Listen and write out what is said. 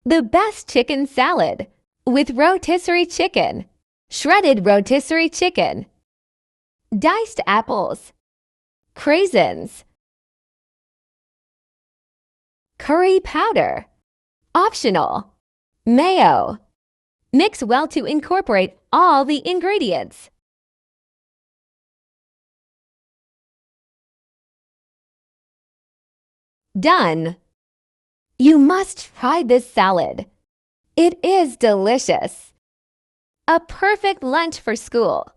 The best chicken salad with rotisserie chicken, shredded rotisserie chicken, diced apples, craisins, curry powder, optional, mayo. Mix well to incorporate all the ingredients. Done! You must try this salad. It is delicious. A perfect lunch for school